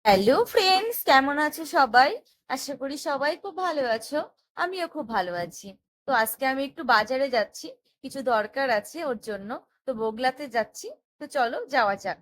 Hello friends, কেমন আছো সবাই? আশা করি সবাই খুব ভালো আছো। আমিও খুব ভালো আছি। তো আজকে আমি একটু বাজারে যাচ্ছি, কিছু দরকার আছে ওর জন্য। তো বগলাতে যাচ্ছি। তো চলো যাওয়া যাক।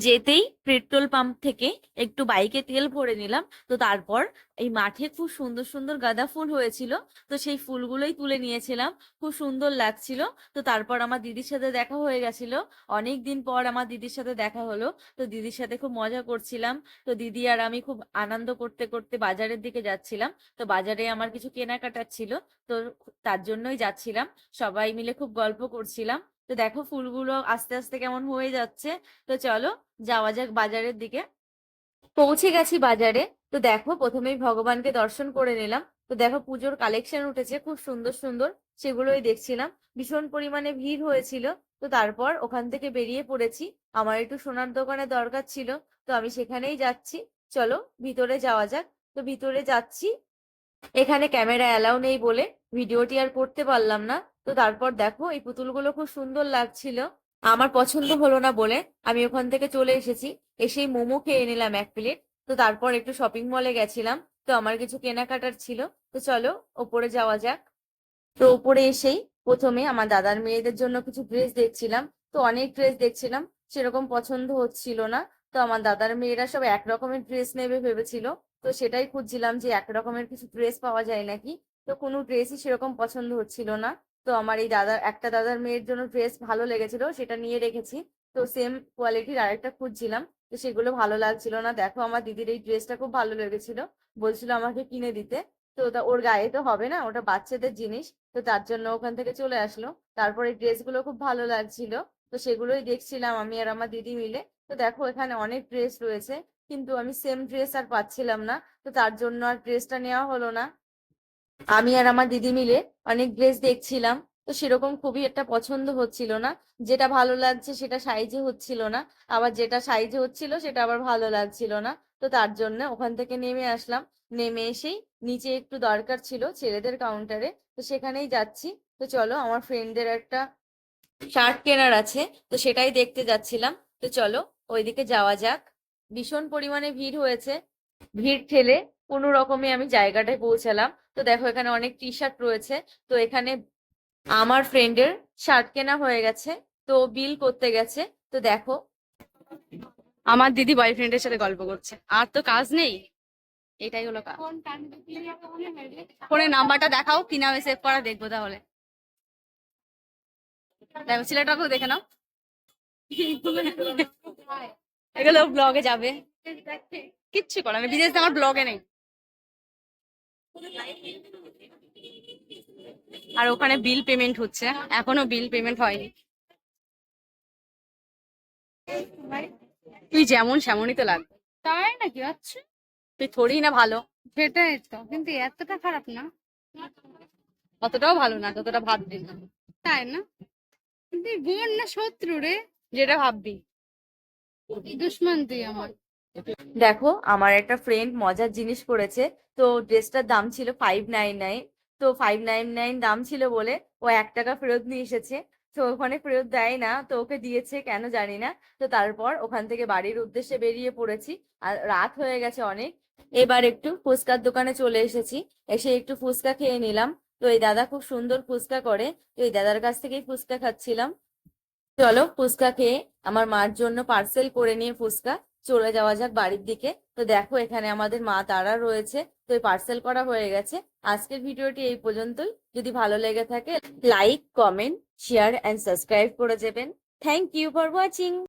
যেতেই পেট্রোল পাম্প থেকে একটু বাইকে তেল ভরে নিলাম। তো তারপর এই মাঠে খুব সুন্দর সুন্দর গাঁদা ফুল হয়েছিল। তো সেই ফুলগুলোই তুলে নিয়েছিলাম। খুব সুন্দর লাগছিল। তো তারপর আমার দিদির সাথে দেখা হয়ে গেছিল। অনেক দিন পর আমার দিদির সাথে দেখা হলো। তো দিদির সাথে খুব মজা করছিলাম। তো দিদি আর আমি খুব আনন্দ করতে করতে বাজারের দিকে যাচ্ছিলাম। তো বাজারে আমার কিছু কেনাকাটা ছিল। তো তার জন্যই যাচ্ছিলাম। সবাই মিলে খুব গল্প করছিলাম। তো দেখো ফুলগুলো আস্তে আস্তে কেমন হয়ে যাচ্ছে। তো চলো যাওয়া যাক বাজারের দিকে। পৌঁছে গেছি বাজারে। তো দেখো প্রথমেই ভগবানকে দর্শন করে নিলাম। তো দেখো পুজোর কালেকশন উঠেছে খুব সুন্দর সুন্দর, সেগুলোই দেখছিলাম। ভীষণ পরিমাণে ভিড় হয়েছিল। তো তারপর ওখান থেকে বেরিয়ে পড়েছি। আমার একটু সোনার দোকানে দরকার ছিল। তো আমি সেখানেই যাচ্ছি। চলো ভিতরে যাওয়া যাক। তো ভিতরে যাচ্ছি। এখানে ক্যামেরা অ্যালাউ নেই বলে ভিডিওটি আর করতে পারলাম না। তো তারপর দেখো এই পুতুলগুলো খুব সুন্দর লাগছিল। আমার পছন্দ হলো না বলে আমি ওখান থেকে চলে এসেছি। এসেই মোমো খেয়ে নিলাম 1 প্লেট। তো তারপর একটু শপিং মলে গেছিলাম। তো আমার কিছু কেনাকাটার ছিল। তো চলো ওপরে যাওয়া যাক। তো ওপরে এসেই প্রথমে আমার দাদার মেয়েদের জন্য কিছু ড্রেস দেখছিলাম। তো অনেক ড্রেস দেখছিলাম, সেরকম পছন্দ হচ্ছিল না। তো আমার দাদার মেয়েরা সব এক রকমের ড্রেস নেবে ভেবেছিল। তো সেটাই খুঁজছিলাম যে এক রকমের কিছু ড্রেস পাওয়া যায় নাকি। তো কোনো ড্রেসই সেরকম পছন্দ হচ্ছিল না। তো আমার এই দাদার মেয়ের জন্য ড্রেস ভালো লেগেছিল, সেটা নিয়ে রেখেছি। তো সেম কোয়ালিটির আরেকটা খুঁজছিলাম। তো সেগুলো ভালো লাগছিল না। দেখো আমার দিদির এই ড্রেসটা খুব ভালো লেগেছিল, বলছিল আমাকে কিনে দিতে। তো ওর গায়ে তো হবে না, ওটা বাচ্চাদের জিনিস। তো তার জন্য ওখান থেকে চলে আসলো। তারপরে ড্রেসগুলো খুব ভালো লাগছিল। তো সেগুলোই দেখছিলাম আমি আর আমার দিদি মিলে। তো দেখো এখানে অনেক ড্রেস রয়েছে, কিন্তু আমি সেম ড্রেস আর পাচ্ছিলাম না। তো তার জন্য আর ড্রেসটা নেওয়া হলো না। আমি আর আমার দিদি মিলে অনেক ড্রেস দেখছিলাম। তো সেরকম খুবই একটা পছন্দ হচ্ছিল না। যেটা ভালো লাগছে সেটা সাইজে হচ্ছিল না, আবার যেটা সাইজে হচ্ছিল সেটা আবার ভালো লাগছিল না। তো তার জন্য ওখান থেকে নেমে আসলাম। নেমে এসেই নিচে একটু দরকার ছিল ছেলেদের কাউন্টারে। তো সেখানেই যাচ্ছি। তো চলো আমার ফ্রেন্ডদের একটা শার্ট কেনার আছে। তো সেটাই দেখতে যাচ্ছিলাম। তো চলো ওইদিকে যাওয়া যাক। ভীষণ পরিমাণে ভিড় হয়েছে। ভিড় ঠেলে কোনো রকমে আমি জায়গাটায় পৌঁছালাম। তো দেখো এখানে অনেক টি শার্ট রয়েছে। তো এখানে আমার ফ্রেন্ডের শার্ট কেনা হয়ে গেছে। তো বিল করতে গেছে। তো দেখো আমার দিদি বয়ফ্রেন্ডের সাথে গল্প করছে, আর তো কাজ নেই। এটাই হলো কাজ। ফোনের নাম্বারটা দেখাও, কি নামে সেভ করা দেখবো তাহলে। দেখো ছেলেটাকেও দেখে নাও। এগুলো ব্লগে যাবে। কিচ্ছু করার নেই, বিদেশে আমার ব্লগে নেই। আর ওখানে বিল পেমেন্ট হচ্ছে, এখনো বিল পেমেন্ট হয়নি। তুই যেমন সেমনই তো লাগবে। তাই নাকি? আচ্ছা, তুই থোড়ি না ভালো। সেটাই তো, কিন্তু এতটা খারাপ না। অতটাও ভালো না যতটা ভাববি। তাই না? তুই বোন না শত্রু রে? যেটা ভাববি। দুশ্মন তুই আমার। দেখো আমার একটা ফ্রেন্ড মজার জিনিস করেছে। তো ড্রেসটার দাম ছিল 599। তো 599 দাম ছিল বলে ও 1 টাকা ফেরত নিয়ে এসেছে। তো ওখানে ফেরত দেয় না, তো ওকে দিয়েছে কেন জানি না। তো তারপর ওখান থেকে বাড়ির উদ্দেশ্যে বেরিয়ে পড়েছি। আর রাত হয়ে গেছে অনেক। এবার একটু ফুচকার দোকানে চলে এসেছি। এসে একটু ফুচকা খেয়ে নিলাম। তো এই দাদা খুব সুন্দর ফুচকা করে। তো এই দাদার কাছ থেকেই ফুচকা খাচ্ছিলাম। চলো ফুচকা খেয়ে আমার মার জন্য পার্সেল করে নিয়ে ফুচকা চলে যাওয়া যাক বাড়ির দিকে। তো দেখো এখানে আমাদের মা তারা রয়েছে। তো পার্সেল করা হয়ে গেছে। আজকের ভিডিওটি এই পর্যন্তই। যদি ভালো লেগে থাকে like, comment, share and subscribe করে যাবেন। Thank you for watching.